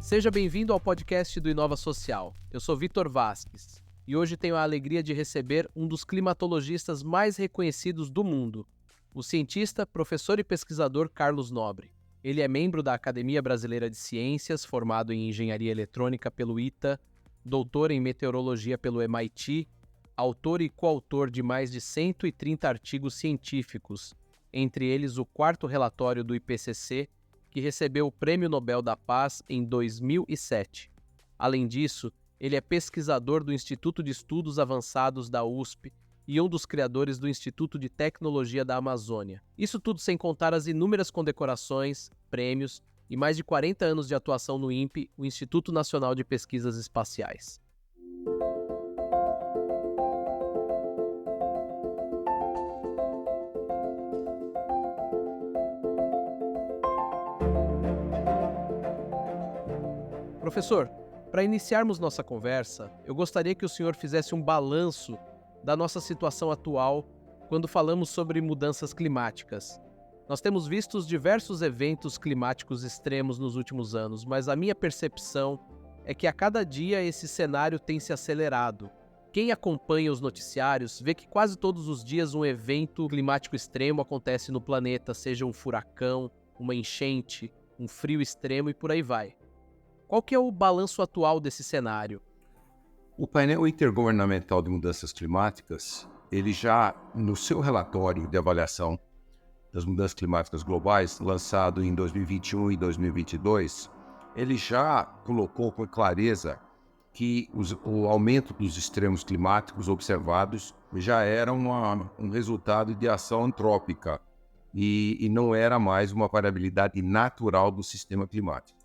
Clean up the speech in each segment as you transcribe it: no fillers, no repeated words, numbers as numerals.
Seja bem-vindo ao podcast do Inova Social. Eu sou Vitor Vasques e hoje tenho a alegria de receber um dos climatologistas mais reconhecidos do mundo, o cientista, professor e pesquisador Carlos Nobre. Ele é membro da Academia Brasileira de Ciências, formado em Engenharia Eletrônica pelo ITA, doutor em Meteorologia pelo MIT, autor e coautor de mais de 130 artigos científicos, entre eles o quarto relatório do IPCC, que recebeu o Prêmio Nobel da Paz em 2007. Além disso, ele é pesquisador do Instituto de Estudos Avançados da USP e um dos criadores do Instituto de Tecnologia da Amazônia. Isso tudo sem contar as inúmeras condecorações, prêmios e mais de 40 anos de atuação no INPE, o Instituto Nacional de Pesquisas Espaciais. Professor, para iniciarmos nossa conversa, eu gostaria que o senhor fizesse um balanço da nossa situação atual quando falamos sobre mudanças climáticas. Nós temos visto diversos eventos climáticos extremos nos últimos anos, mas a minha percepção é que a cada dia esse cenário tem se acelerado. Quem acompanha os noticiários vê que quase todos os dias um evento climático extremo acontece no planeta, seja um furacão, uma enchente, um frio extremo e por aí vai. Qual que é o balanço atual desse cenário? O painel intergovernamental de mudanças climáticas, ele já, no seu relatório de avaliação das mudanças climáticas globais, lançado em 2021 e 2022, ele já colocou com clareza que o aumento dos extremos climáticos observados já era um resultado de ação antrópica e não era mais uma variabilidade natural do sistema climático.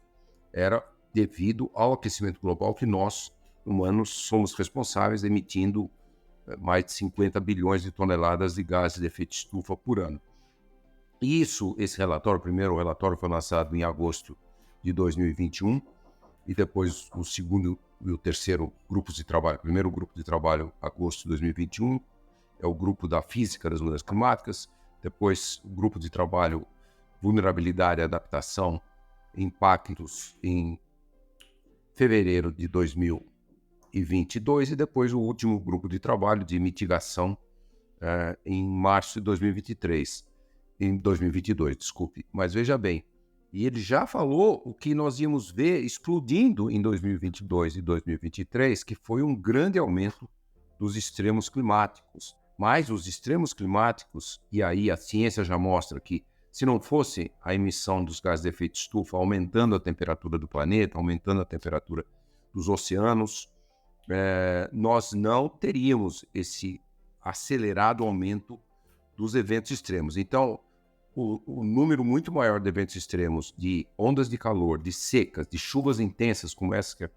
Era devido ao aquecimento global que nós, humanos, somos responsáveis, emitindo mais de 50 bilhões de toneladas de gases de efeito estufa por ano. Esse relatório, o primeiro relatório foi lançado em agosto de 2021, e depois o segundo e o terceiro grupos de trabalho. O primeiro grupo de trabalho, agosto de 2021, é o grupo da física das mudanças climáticas, depois o grupo de trabalho vulnerabilidade e adaptação, impactos em fevereiro de 2022 e depois o último grupo de trabalho de mitigação em março de 2022, desculpe. Mas veja bem, e ele já falou o que nós íamos ver explodindo em 2022 e 2023, que foi um grande aumento dos extremos climáticos. Mas os extremos climáticos, e aí a ciência já mostra que se não fosse a emissão dos gases de efeito estufa aumentando a temperatura do planeta, aumentando a temperatura dos oceanos, nós não teríamos esse acelerado aumento dos eventos extremos. Então, o número muito maior de eventos extremos, de ondas de calor, de secas, de chuvas intensas, como essa que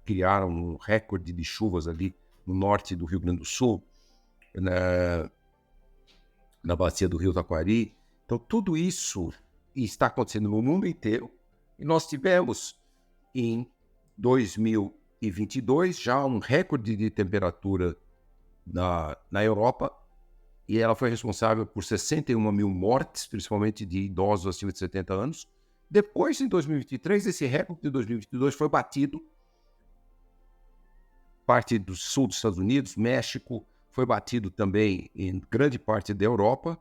criaram um recorde de chuvas ali no norte do Rio Grande do Sul, na bacia do Rio Taquari. Então, tudo isso está acontecendo no mundo inteiro. E nós tivemos, em 2022, já um recorde de temperatura na Europa, e ela foi responsável por 61 mil mortes, principalmente de idosos acima de 70 anos. Depois, em 2023, esse recorde de 2022 foi batido. Parte do sul dos Estados Unidos, México, foi batido também em grande parte da Europa.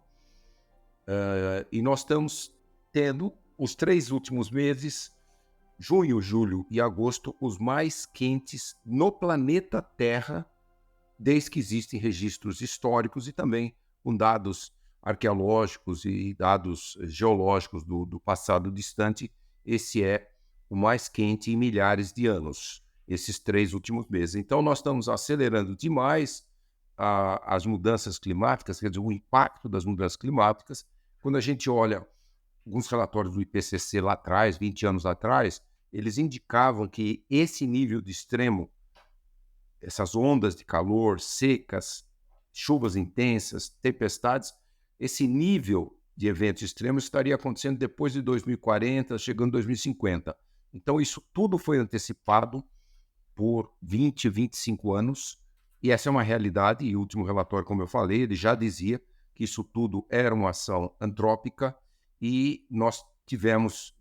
E nós estamos tendo os 3 últimos meses, junho, julho e agosto, os mais quentes no planeta Terra, desde que existem registros históricos e também com dados arqueológicos e dados geológicos do passado distante. Esse é o mais quente em milhares de anos, esses 3 últimos meses. Então, nós estamos acelerando demais as mudanças climáticas, quer dizer, o impacto das mudanças climáticas. Quando a gente olha alguns relatórios do IPCC lá atrás, 20 anos atrás, eles indicavam que esse nível de extremo, essas ondas de calor, secas, chuvas intensas, tempestades, esse nível de eventos extremos estaria acontecendo depois de 2040, chegando em 2050. Então, isso tudo foi antecipado por 20, 25 anos, e essa é uma realidade, e o último relatório, como eu falei, ele já dizia que isso tudo era uma ação antrópica, e nós tivemos,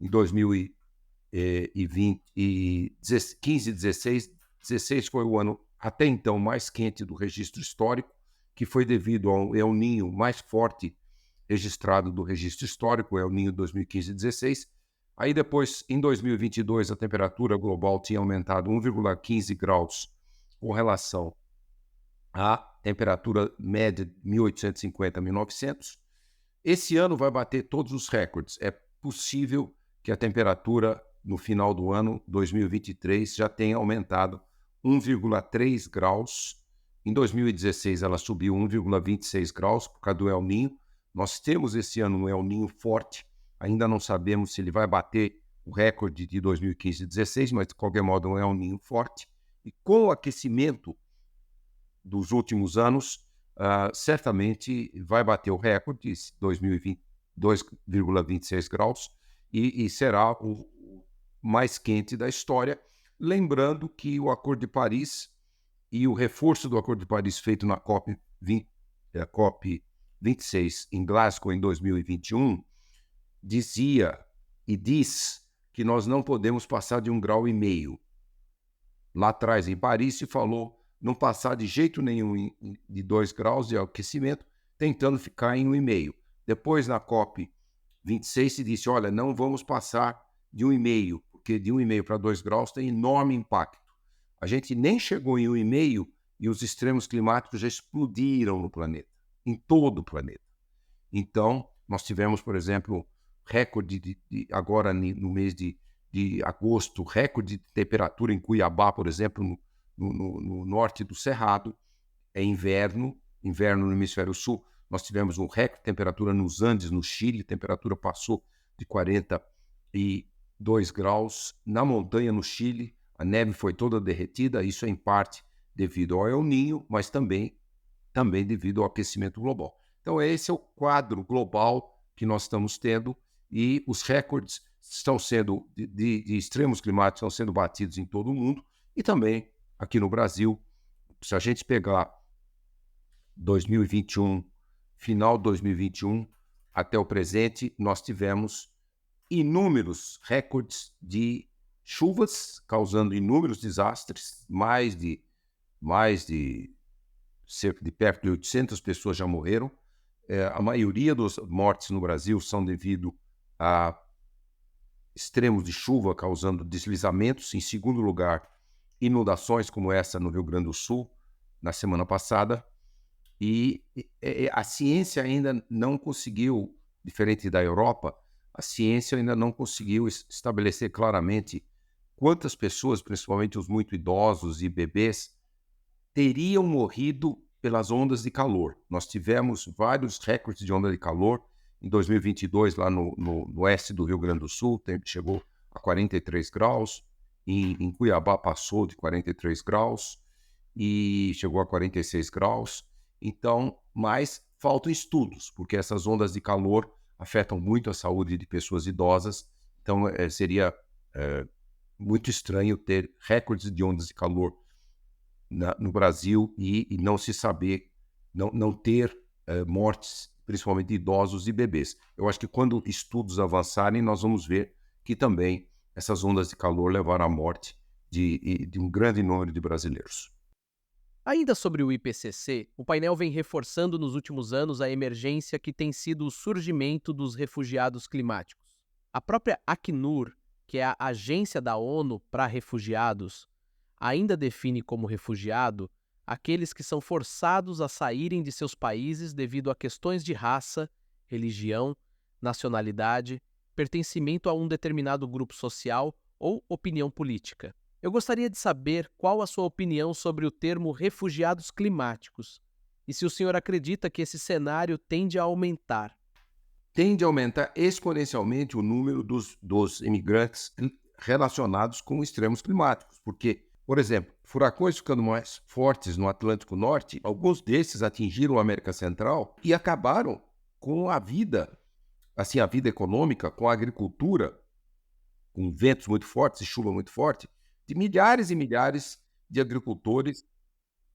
em 2000 15 e 16. 16 foi o ano até então mais quente do registro histórico, que foi devido ao El Niño mais forte registrado do registro histórico, o El Niño 2015 e 16. Aí depois, em 2022, a temperatura global tinha aumentado 1,15 graus com relação à temperatura média de 1850 a 1900. Esse ano vai bater todos os recordes. É possível que a temperatura no final do ano 2023 já tenha aumentado 1,3 graus. Em 2016 ela subiu 1,26 graus por causa do El Niño. Nós temos esse ano um El Niño forte. Ainda não sabemos se ele vai bater o recorde de 2015 e 16, mas de qualquer modo é um El Niño forte. E com o aquecimento dos últimos anos, certamente vai bater o recorde, 2020, 2,26 graus, e será o mais quente da história. Lembrando que o Acordo de Paris e o reforço do Acordo de Paris feito na COP26 em Glasgow em 2021 dizia e diz que nós não podemos passar de 1,5 graus. Lá atrás, em Paris, se falou não passar de jeito nenhum de 2 graus de aquecimento, tentando ficar em 1,5. Depois, na COP26, se disse, olha, não vamos passar de 1,5, porque de 1,5 para 2 graus tem enorme impacto. A gente nem chegou em 1,5 e os extremos climáticos já explodiram no planeta, em todo o planeta. Então, nós tivemos, por exemplo, recorde agora no mês de agosto, recorde de temperatura em Cuiabá, por exemplo, no norte do Cerrado. É inverno no hemisfério sul. Nós tivemos um recorde de temperatura nos Andes, no Chile, a temperatura passou de 42 graus. Na montanha, no Chile, a neve foi toda derretida, isso é em parte devido ao El Niño, mas também devido ao aquecimento global. Então, esse é o quadro global que nós estamos tendo e os recordes estão sendo de extremos climáticos estão sendo batidos em todo o mundo e também aqui no Brasil. Se a gente pegar 2021, final de 2021 até o presente, nós tivemos inúmeros recordes de chuvas, causando inúmeros desastres, mais de cerca de perto de 800 pessoas já morreram. A maioria das mortes no Brasil são devido a extremos de chuva causando deslizamentos. Em segundo lugar, inundações como essa no Rio Grande do Sul, na semana passada. E a ciência ainda não conseguiu, diferente da Europa, a ciência ainda não conseguiu estabelecer claramente quantas pessoas, principalmente os muito idosos e bebês, teriam morrido pelas ondas de calor. Nós tivemos vários recordes de onda de calor. Em 2022, lá no oeste do Rio Grande do Sul, chegou a 43 graus. Em Cuiabá passou de 43 graus e chegou a 46 graus. Então, mas faltam estudos, porque essas ondas de calor afetam muito a saúde de pessoas idosas. Então, seria muito estranho ter recordes de ondas de calor no Brasil e não se saber, não ter mortes, principalmente de idosos e bebês. Eu acho que quando estudos avançarem, nós vamos ver que também essas ondas de calor levaram à morte de um grande número de brasileiros. Ainda sobre o IPCC, o painel vem reforçando nos últimos anos a emergência que tem sido o surgimento dos refugiados climáticos. A própria Acnur, que é a agência da ONU para refugiados, ainda define como refugiado aqueles que são forçados a saírem de seus países devido a questões de raça, religião, nacionalidade, pertencimento a um determinado grupo social ou opinião política. Eu gostaria de saber qual a sua opinião sobre o termo refugiados climáticos e se o senhor acredita que esse cenário tende a aumentar. Tende a aumentar exponencialmente o número dos imigrantes relacionados com extremos climáticos, porque, por exemplo, furacões ficando mais fortes no Atlântico Norte, alguns desses atingiram a América Central e acabaram com a vida, assim, a vida econômica, com a agricultura, com ventos muito fortes e chuva muito forte, de milhares e milhares de agricultores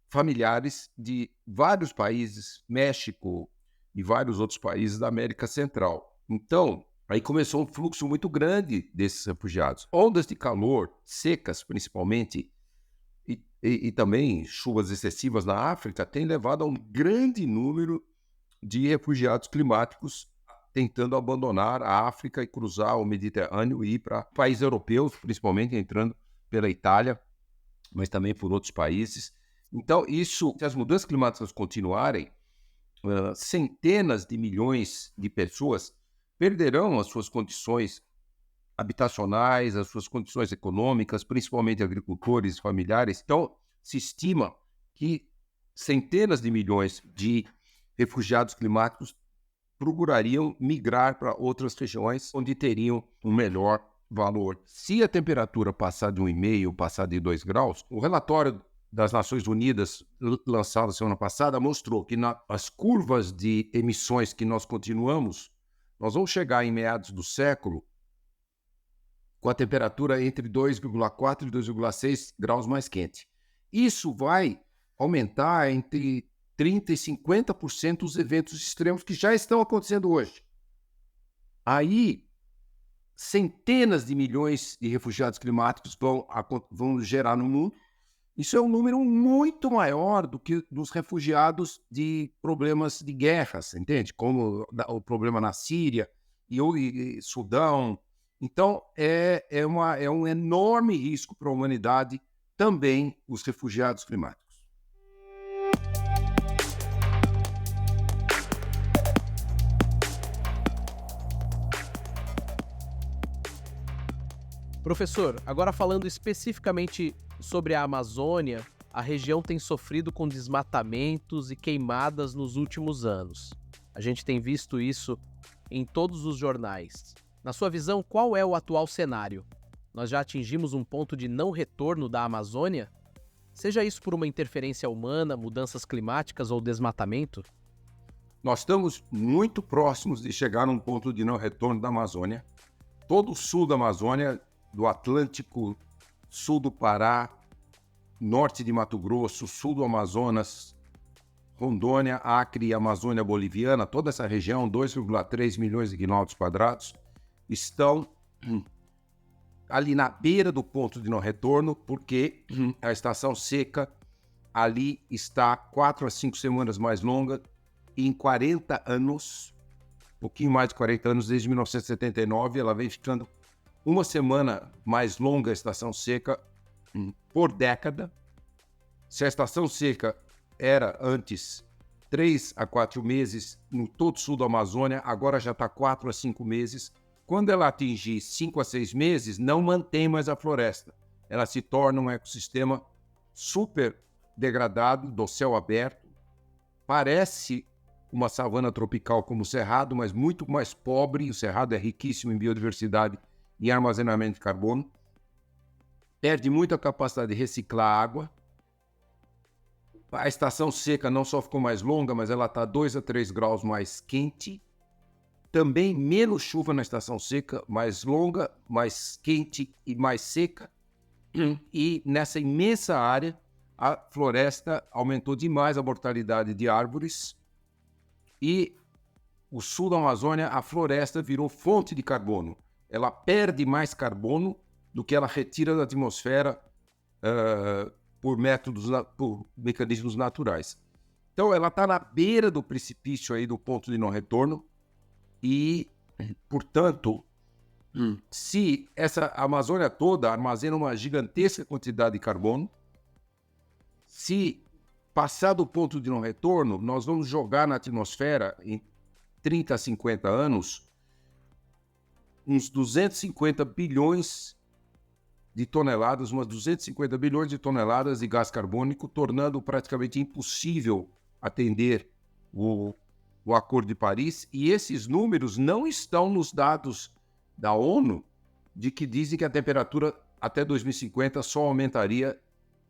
familiares de vários países, México e vários outros países da América Central. Então, Aí começou um fluxo muito grande desses refugiados. Ondas de calor, secas principalmente, e também chuvas excessivas na África, têm levado a um grande número de refugiados climáticos tentando abandonar a África e cruzar o Mediterrâneo e ir para países europeus, principalmente entrando pela Itália, mas também por outros países. Então, isso, se as mudanças climáticas continuarem, centenas de milhões de pessoas perderão as suas condições habitacionais, as suas condições econômicas, principalmente agricultores, familiares. Então, se estima que centenas de milhões de refugiados climáticos procurariam migrar para outras regiões onde teriam um melhor valor. Se a temperatura passar de 1,5, passar de 2 graus, o relatório das Nações Unidas, lançado semana passada, mostrou que nas curvas de emissões que nós continuamos, nós vamos chegar em meados do século com a temperatura entre 2,4 e 2,6 graus mais quente. Isso vai aumentar entre 30% e 50% os eventos extremos que já estão acontecendo hoje. Aí, centenas de milhões de refugiados climáticos vão gerar no mundo. Isso é um número muito maior do que dos refugiados de problemas de guerras, entende? Como o problema na Síria e Sudão. Então, é um enorme risco para a humanidade também os refugiados climáticos. Professor, agora falando especificamente sobre a Amazônia, a região tem sofrido com desmatamentos e queimadas nos últimos anos. A gente tem visto isso em todos os jornais. Na sua visão, qual é o atual cenário? Nós já atingimos um ponto de não retorno da Amazônia? Seja isso por uma interferência humana, mudanças climáticas ou desmatamento? Nós estamos muito próximos de chegar num ponto de não retorno da Amazônia. Todo o sul da Amazônia, do Atlântico, sul do Pará, norte de Mato Grosso, sul do Amazonas, Rondônia, Acre e Amazônia Boliviana, toda essa região, 2,3 milhões de quilômetros quadrados, estão ali na beira do ponto de não retorno, porque a estação seca ali está 4 a 5 semanas mais longa e em 40 anos, um pouquinho mais de 40 anos, desde 1979, ela vem ficando uma semana mais longa a estação seca por década. Se a estação seca era antes 3 a 4 meses no todo sul da Amazônia, agora já está 4 a 5 meses. Quando ela atingir 5 a 6 meses, não mantém mais a floresta. Ela se torna um ecossistema super degradado, do céu aberto. Parece uma savana tropical como o Cerrado, mas muito mais pobre. O Cerrado é riquíssimo em biodiversidade e armazenamento de carbono. Perde muito a capacidade de reciclar água. A estação seca não só ficou mais longa, mas ela está 2 a 3 graus mais quente. Também menos chuva na estação seca, mais longa, mais quente e mais seca. E nessa imensa área, a floresta aumentou demais a mortalidade de árvores. E o sul da Amazônia, a floresta virou fonte de carbono. Ela perde mais carbono do que ela retira da atmosfera por mecanismos naturais. Então, ela está na beira do precipício aí do ponto de não retorno e, portanto, se essa Amazônia toda armazena uma gigantesca quantidade de carbono, se passar do ponto de não retorno, nós vamos jogar na atmosfera em 30 a 50 anos uns 250 bilhões de toneladas, umas 250 bilhões de toneladas de gás carbônico, tornando praticamente impossível atender o Acordo de Paris. E esses números não estão nos dados da ONU, de que dizem que a temperatura até 2050 só aumentaria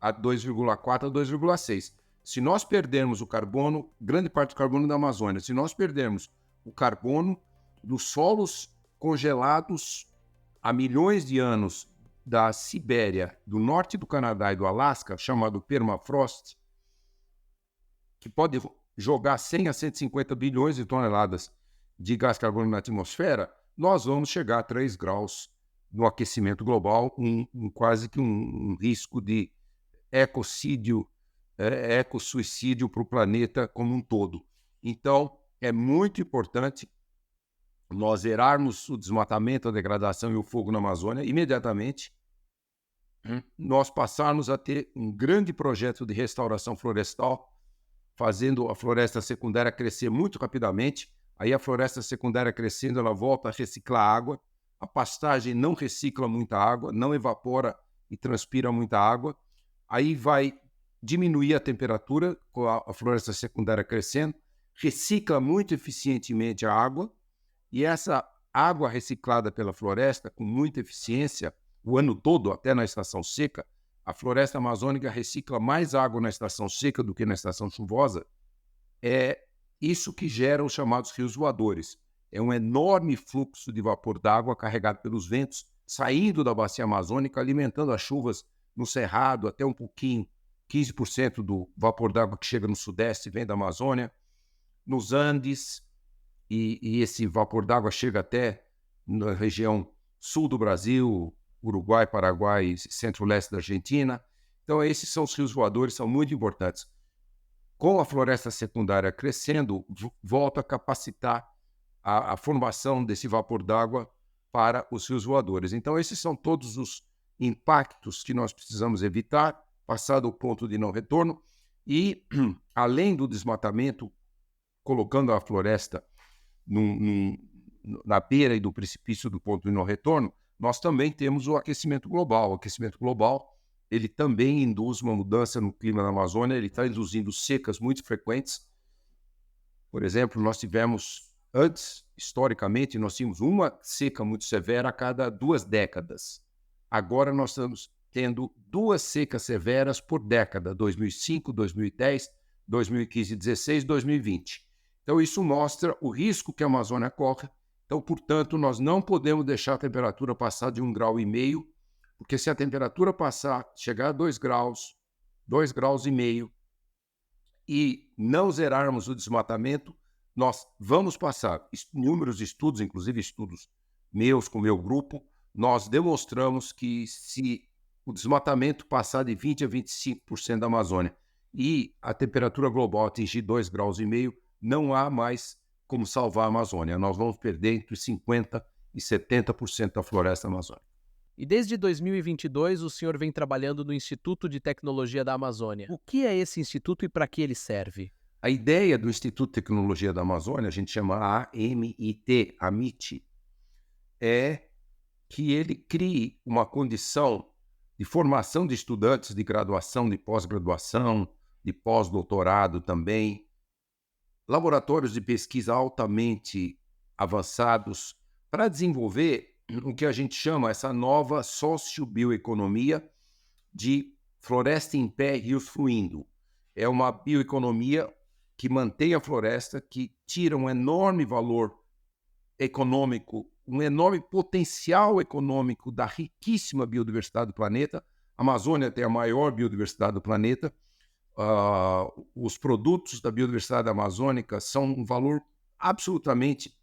a 2,4 a 2,6. Se nós perdermos o carbono, grande parte do carbono da Amazônia, se nós perdermos o carbono dos solos congelados há milhões de anos da Sibéria, do norte do Canadá e do Alasca, chamado permafrost, que pode jogar 100 a 150 bilhões de toneladas de gás carbônico na atmosfera, nós vamos chegar a 3 graus no aquecimento global, quase que um risco de ecocídio, ecossuicídio para o planeta como um todo. Então, é muito importante nós zerarmos o desmatamento, a degradação e o fogo na Amazônia imediatamente, nós passarmos a ter um grande projeto de restauração florestal, fazendo a floresta secundária crescer muito rapidamente. Aí a floresta secundária crescendo, ela volta a reciclar água. A pastagem não recicla muita água, não evapora e transpira muita água. Aí vai diminuir a temperatura com a floresta secundária crescendo, recicla muito eficientemente a água, e essa água reciclada pela floresta com muita eficiência, o ano todo, até na estação seca, a floresta amazônica recicla mais água na estação seca do que na estação chuvosa. É isso que gera os chamados rios voadores. É um enorme fluxo de vapor d'água carregado pelos ventos, saindo da bacia amazônica, alimentando as chuvas no Cerrado, até um pouquinho, 15% do vapor d'água que chega no Sudeste vem da Amazônia, nos Andes, e esse vapor d'água chega até na região sul do Brasil, Uruguai, Paraguai e centro-leste da Argentina. Então, esses são os rios voadores, são muito importantes. Com a floresta secundária crescendo, volta a capacitar a formação desse vapor d'água para os rios voadores. Então, esses são todos os impactos que nós precisamos evitar, passado o ponto de não retorno, e, além do desmatamento, colocando a floresta na beira e do precipício do ponto de não retorno, nós também temos o aquecimento global. O aquecimento global, ele também induz uma mudança no clima na Amazônia, ele está induzindo secas muito frequentes. Por exemplo, nós tivemos, antes, historicamente, nós tínhamos uma seca muito severa a cada 2 décadas. Agora nós estamos tendo 2 secas severas por década, 2005, 2010, 2015, 2016, 2020. Então, isso mostra o risco que a Amazônia corre. Então, portanto, nós não podemos deixar a temperatura passar de 1,5 graus, porque se a temperatura passar, chegar a 2 graus, 2,5 graus, e não zerarmos o desmatamento, nós vamos passar. Inúmeros estudos, inclusive estudos meus com o meu grupo, nós demonstramos que se o desmatamento passar de 20% a 25% da Amazônia e a temperatura global atingir 2,5 graus, não há mais como salvar a Amazônia. Nós vamos perder entre 50% e 70% da floresta amazônica. E desde 2022 o senhor vem trabalhando no Instituto de Tecnologia da Amazônia. O que é esse instituto e para que ele serve? A ideia do Instituto de Tecnologia da Amazônia, a gente chama AMIT, é que ele crie uma condição de formação de estudantes de graduação, de pós-graduação, de pós-doutorado também, laboratórios de pesquisa altamente avançados para desenvolver o que a gente chama essa nova sociobioeconomia de floresta em pé, rios fluindo. É uma bioeconomia que mantém a floresta, que tira um enorme valor econômico, um enorme potencial econômico da riquíssima biodiversidade do planeta. A Amazônia tem a maior biodiversidade do planeta. Os produtos da biodiversidade amazônica são um valor absolutamente,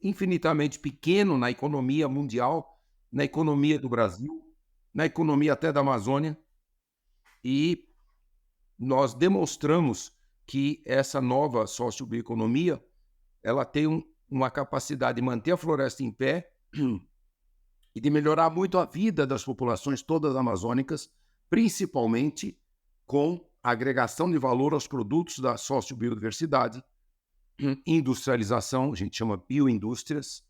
infinitamente pequeno na economia mundial, na economia do Brasil, na economia até da Amazônia. E nós demonstramos que essa nova sociobioeconomia, ela tem uma capacidade de manter a floresta em pé e de melhorar muito a vida das populações todas amazônicas, principalmente com a agregação de valor aos produtos da sociobiodiversidade, industrialização, a gente chama bioindústrias,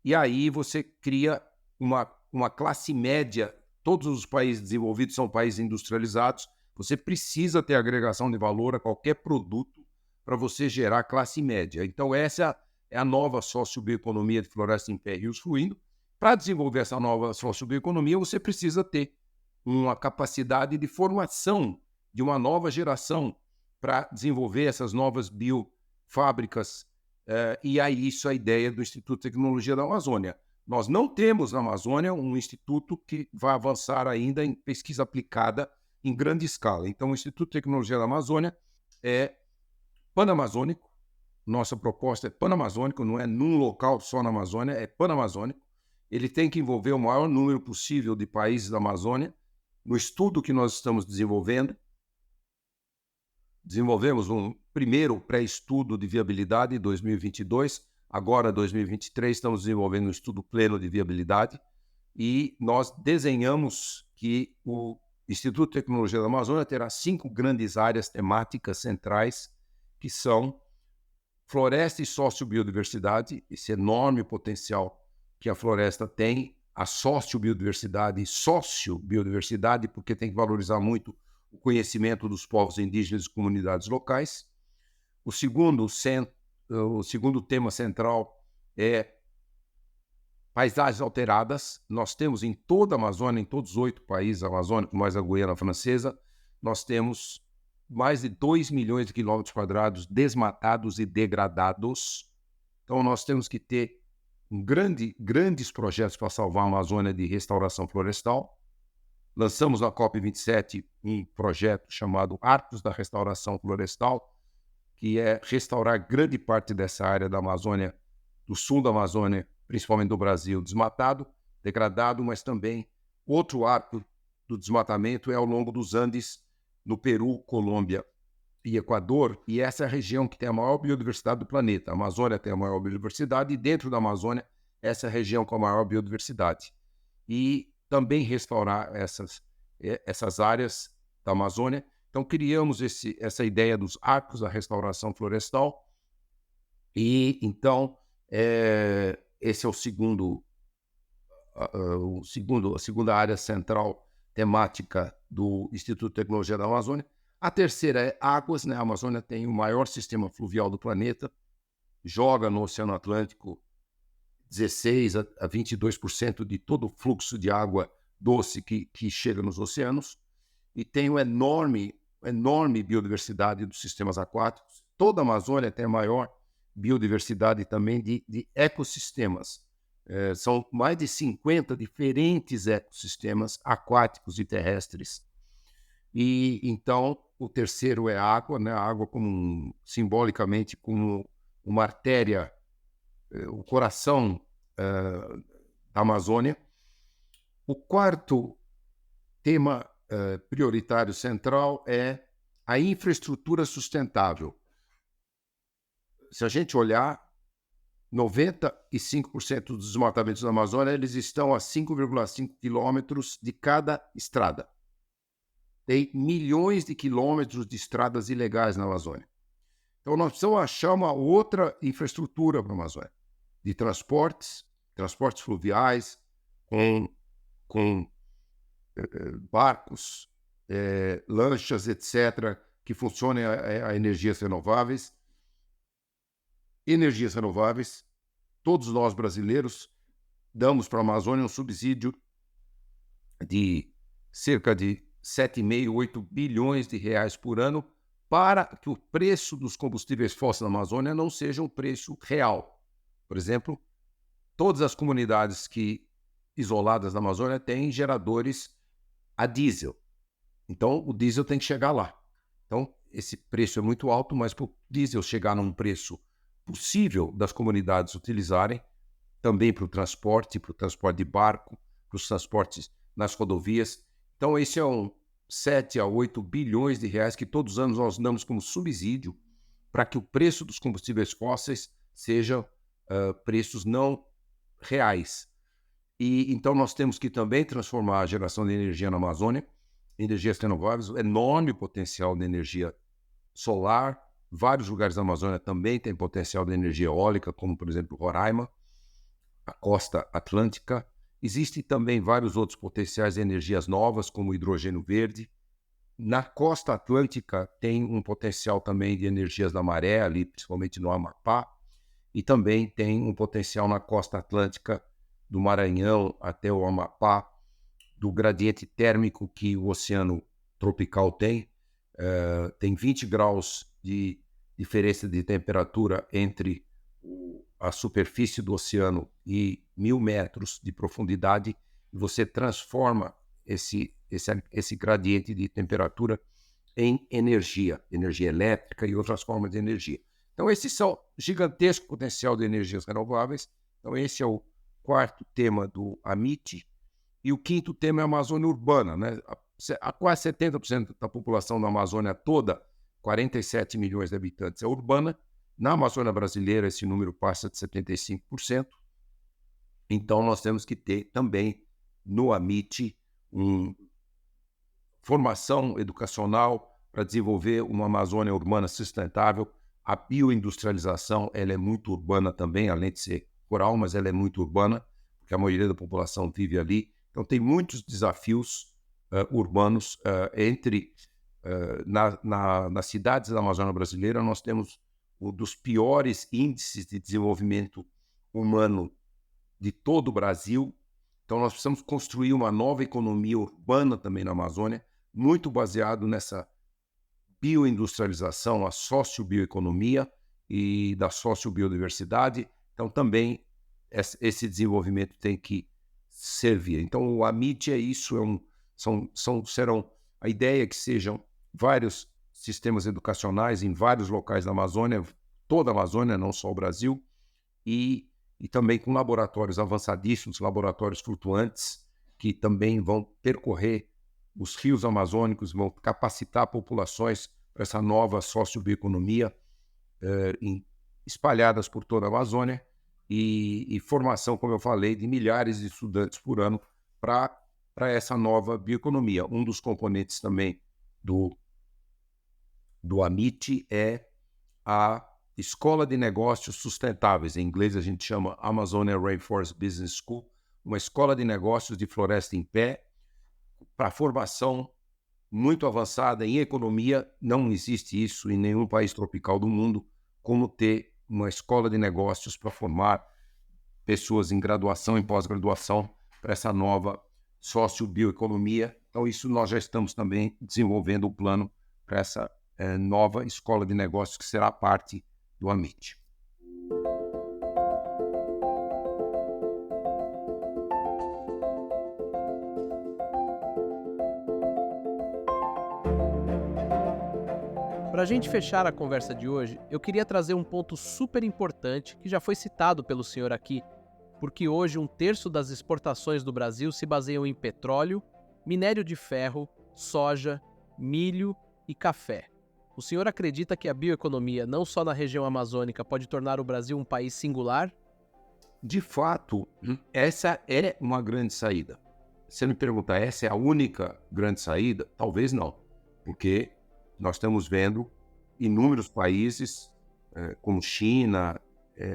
e aí você cria uma classe média. Todos os países desenvolvidos são países industrializados, você precisa ter agregação de valor a qualquer produto para você gerar classe média. Então essa é a nova sociobioeconomia de floresta em pé e rios fluindo. Para desenvolver essa nova sociobioeconomia, você precisa ter uma capacidade de formação de uma nova geração para desenvolver essas novas biofábricas. E aí isso é a ideia do Instituto de Tecnologia da Amazônia. Nós não temos na Amazônia um instituto que vai avançar ainda em pesquisa aplicada em grande escala. Então, o Instituto de Tecnologia da Amazônia é panamazônico, Nossa proposta é panamazônica, não é num local só na Amazônia, é panamazônico. Ele tem que envolver o maior número possível de países da Amazônia. No estudo que nós estamos desenvolvendo, desenvolvemos um primeiro pré-estudo de viabilidade em 2022, agora 2023 estamos desenvolvendo um estudo pleno de viabilidade e nós desenhamos que o Instituto de Tecnologia da Amazônia terá 5 grandes áreas temáticas centrais, que são floresta e sociobiodiversidade, esse enorme potencial que a floresta tem, a sociobiodiversidade e sociobiodiversidade, porque tem que valorizar muito o conhecimento dos povos indígenas e comunidades locais. O segundo tema central é paisagens alteradas. Nós temos em toda a Amazônia, em todos os 8 países amazônicos, mais a Guiana Francesa, nós temos mais de 2 milhões de quilômetros quadrados desmatados e degradados. Então, nós temos que ter grandes projetos para salvar a Amazônia de restauração florestal. Lançamos na COP27 um projeto chamado Arcos da Restauração Florestal, que é restaurar grande parte dessa área da Amazônia, do sul da Amazônia, principalmente do Brasil, desmatado, degradado, mas também outro arco do desmatamento é ao longo dos Andes, no Peru, Colômbia e Equador, e essa é a região que tem a maior biodiversidade do planeta. A Amazônia tem a maior biodiversidade e dentro da Amazônia, essa é a região com a maior biodiversidade. E também restaurar essas áreas da Amazônia. Então, criamos essa ideia dos arcos da restauração florestal e, então, esse é a segunda área central temática do Instituto de Tecnologia da Amazônia. A terceira é águas, né? A Amazônia tem o maior sistema fluvial do planeta, joga no Oceano Atlântico 16 a 22% de todo o fluxo de água doce que chega nos oceanos, e tem uma enorme biodiversidade dos sistemas aquáticos. Toda a Amazônia tem a maior biodiversidade também de ecossistemas. São mais de 50 diferentes ecossistemas aquáticos e terrestres. E então o terceiro é a água, né? A água simbolicamente como uma artéria, o coração da Amazônia. O quarto tema prioritário central é a infraestrutura sustentável. Se a gente olhar, 95% dos desmatamentos da Amazônia eles estão a 5,5 quilômetros de cada estrada. Tem milhões de quilômetros de estradas ilegais na Amazônia. Então, nós precisamos achar uma outra infraestrutura para a Amazônia, de transportes fluviais, com barcos, lanchas, etc., que funcionem a energias renováveis. Energias renováveis, todos nós brasileiros damos para a Amazônia um subsídio de cerca de 7,5, 8 bilhões de reais por ano para que o preço dos combustíveis fósseis na Amazônia não seja um preço real. Por exemplo, todas as comunidades isoladas na Amazônia têm geradores a diesel. Então, o diesel tem que chegar lá. Então, esse preço é muito alto, mas para o diesel chegar num preço possível das comunidades utilizarem, também para o transporte de barco, para os transportes nas rodovias. Então, esse é 7 a 8 bilhões de reais que todos os anos nós damos como subsídio para que o preço dos combustíveis fósseis sejam preços não reais. E então nós temos que também transformar a geração de energia na Amazônia, energias renováveis, enorme potencial de energia solar. Vários lugares da Amazônia também têm potencial de energia eólica, como, por exemplo, Roraima, a costa atlântica. Existem também vários outros potenciais de energias novas, como o hidrogênio verde. Na costa atlântica tem um potencial também de energias da maré, ali, principalmente no Amapá. E também tem um potencial na costa atlântica do Maranhão até o Amapá, do gradiente térmico que o oceano tropical tem. Tem 20 graus de diferença de temperatura entre a superfície do oceano e 1.000 metros de profundidade, e você transforma esse gradiente de temperatura em energia elétrica e outras formas de energia. Então, esses são gigantesco potencial de energias renováveis. Então, esse é o quarto tema do Amit. E o quinto tema é a Amazônia urbana, né? Quase 70% da população da Amazônia toda, 47 milhões de habitantes, é urbana. Na Amazônia brasileira, esse número passa de 75%. Então, nós temos que ter também no Amit formação educacional para desenvolver uma Amazônia urbana sustentável. A bioindustrialização ela é muito urbana também, além de ser rural, mas ela é muito urbana, porque a maioria da população vive ali. Então, tem muitos desafios urbanos nas cidades da Amazônia brasileira. Nós temos um dos piores índices de desenvolvimento humano de todo o Brasil. Então, nós precisamos construir uma nova economia urbana também na Amazônia, muito baseado nessa bioindustrialização, a sociobioeconomia e da sociobiodiversidade. Então, também esse desenvolvimento tem que servir. Então, o Amit é isso, serão a ideia é que sejam vários sistemas educacionais em vários locais da Amazônia, toda a Amazônia, não só o Brasil, e também com laboratórios avançadíssimos, laboratórios flutuantes, que também vão percorrer os rios amazônicos, vão capacitar populações para essa nova sociobioeconomia espalhadas por toda a Amazônia, e formação, como eu falei, de milhares de estudantes por ano para essa nova bioeconomia. Um dos componentes também do Amit é a Escola de Negócios Sustentáveis. Em inglês a gente chama Amazonia Rainforest Business School, uma escola de negócios de floresta em pé para formação muito avançada em economia. Não existe isso em nenhum país tropical do mundo, como ter uma escola de negócios para formar pessoas em graduação e pós-graduação para essa nova sociobioeconomia. Então, isso nós já estamos também desenvolvendo o plano para essa nova escola de negócios que será parte do Amit. Para a gente fechar a conversa de hoje, eu queria trazer um ponto super importante que já foi citado pelo senhor aqui, porque hoje 1/3 das exportações do Brasil se baseiam em petróleo, minério de ferro, soja, milho e café. O senhor acredita que a bioeconomia, não só na região amazônica, pode tornar o Brasil um país singular? De fato, essa é uma grande saída. Se você me perguntar, essa é a única grande saída? Talvez não, porque nós estamos vendo inúmeros países, como China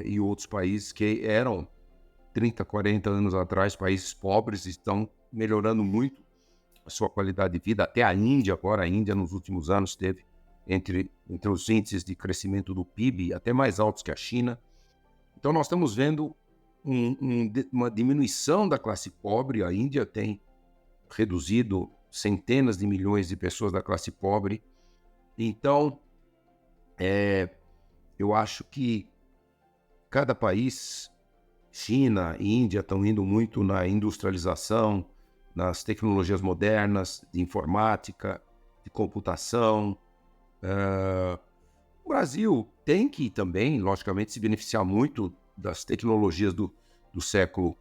e outros países que eram 30, 40 anos atrás, países pobres, estão melhorando muito a sua qualidade de vida. Até a Índia agora, a Índia nos últimos anos teve entre os índices de crescimento do PIB até mais altos que a China. Então nós estamos vendo uma diminuição da classe pobre. A Índia tem reduzido centenas de milhões de pessoas da classe pobre. Então, eu acho que cada país, China e Índia, estão indo muito na industrialização, nas tecnologias modernas, de informática, de computação. O Brasil tem que também, logicamente, se beneficiar muito das tecnologias do século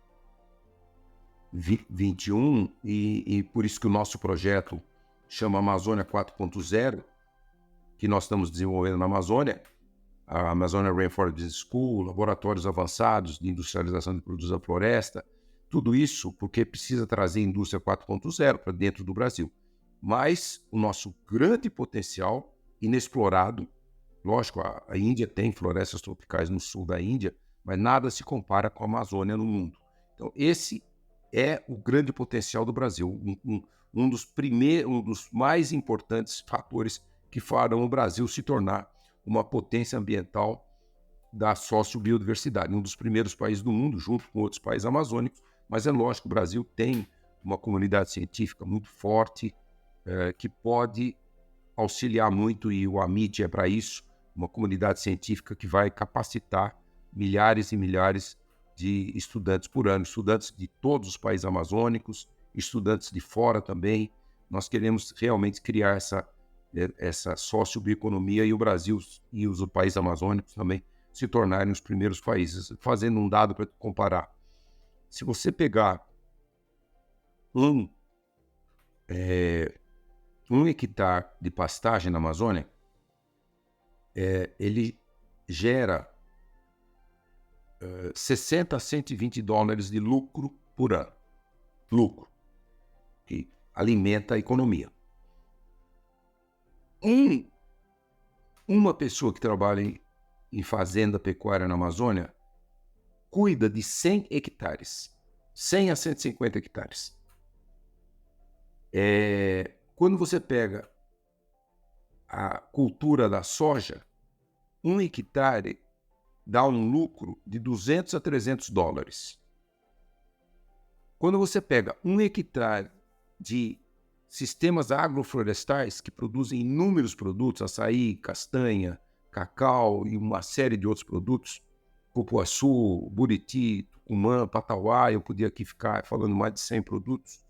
XXI, e por isso que o nosso projeto chama Amazônia 4.0, que nós estamos desenvolvendo na Amazônia, a Amazônia Rainforest Business School, laboratórios avançados de industrialização de produtos da floresta, tudo isso porque precisa trazer a indústria 4.0 para dentro do Brasil. Mas o nosso grande potencial inexplorado, lógico, a Índia tem florestas tropicais no sul da Índia, mas nada se compara com a Amazônia no mundo. Então, esse é o grande potencial do Brasil, um dos mais importantes fatores que farão o Brasil se tornar uma potência ambiental da sociobiodiversidade, um dos primeiros países do mundo, junto com outros países amazônicos. Mas é lógico, o Brasil tem uma comunidade científica muito forte, que pode auxiliar muito, e o Amit é para isso, uma comunidade científica que vai capacitar milhares e milhares de estudantes por ano, estudantes de todos os países amazônicos, estudantes de fora também. Nós queremos realmente criar essa sociobioeconomia, e o Brasil e os países amazônicos também se tornarem os primeiros países. Fazendo um dado para comparar, se você pegar um hectare de pastagem na Amazônia, ele gera 60 a 120 dólares de lucro por ano. Lucro. Que alimenta a economia. Uma pessoa que trabalha em fazenda pecuária na Amazônia cuida de 100 hectares. 100 a 150 hectares. Quando você pega a cultura da soja, 1 hectare dá um lucro de 200 a 300 dólares. Quando você pega 1 hectare de sistemas agroflorestais que produzem inúmeros produtos, açaí, castanha, cacau e uma série de outros produtos, cupuaçu, buriti, tucumã, patauá, eu podia aqui ficar falando mais de 100 produtos,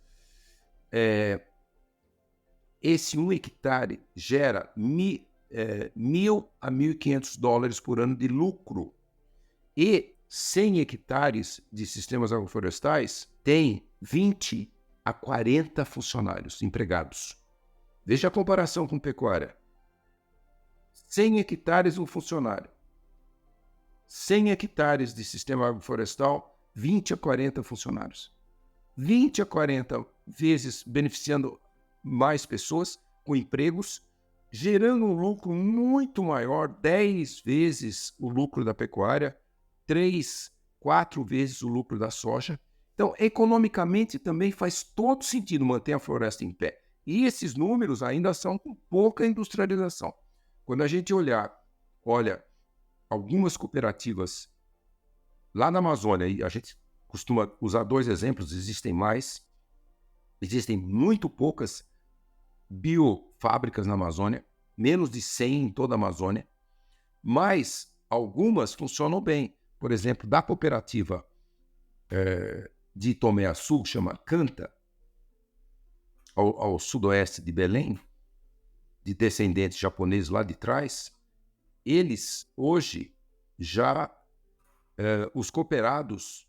esse 1 hectare gera 1.000 a 1.500 dólares por ano de lucro. E 100 hectares de sistemas agroflorestais tem 20 a 40 funcionários empregados. Veja a comparação com pecuária. 100 hectares, um funcionário. 100 hectares de sistema agroflorestal, 20 a 40 funcionários. 20 a 40 vezes beneficiando mais pessoas com empregos, gerando um lucro muito maior, 10 vezes o lucro da pecuária, 3, 4 vezes o lucro da soja. Então, economicamente também faz todo sentido manter a floresta em pé. E esses números ainda são com pouca industrialização. Quando a gente olha algumas cooperativas lá na Amazônia, e a gente costuma usar 2 exemplos, existem mais, existem muito poucas biofábricas na Amazônia, menos de 100 em toda a Amazônia, mas algumas funcionam bem. Por exemplo, da cooperativa de Tomé-Açu, que chama Canta, ao sudoeste de Belém, de descendentes japoneses lá de trás, eles hoje os cooperados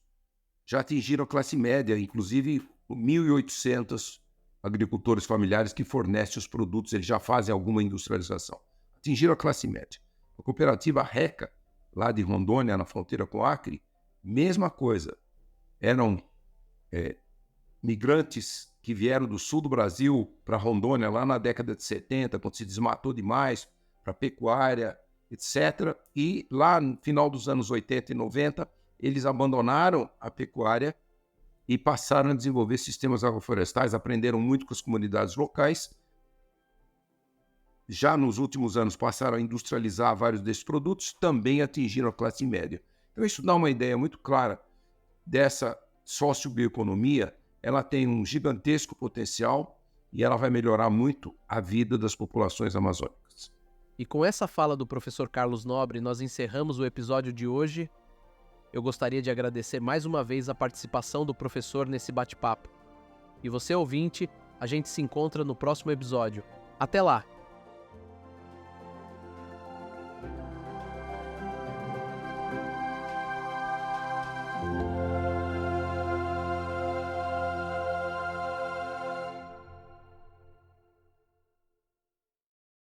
já atingiram a classe média, inclusive 1.800 agricultores familiares que fornecem os produtos, eles já fazem alguma industrialização. Atingiram a classe média. A cooperativa Reca, lá de Rondônia, na fronteira com o Acre, mesma coisa. Eram migrantes que vieram do sul do Brasil para Rondônia lá na década de 70, quando se desmatou demais para pecuária, etc. E lá no final dos anos 80 e 90, eles abandonaram a pecuária e passaram a desenvolver sistemas agroflorestais, aprenderam muito com as comunidades locais. Já nos últimos anos passaram a industrializar vários desses produtos, também atingiram a classe média. Então isso dá uma ideia muito clara dessa sociobioeconomia. Ela tem um gigantesco potencial e ela vai melhorar muito a vida das populações amazônicas. E com essa fala do professor Carlos Nobre, nós encerramos o episódio de hoje. Eu gostaria de agradecer mais uma vez a participação do professor nesse bate-papo. E você, ouvinte, a gente se encontra no próximo episódio. Até lá!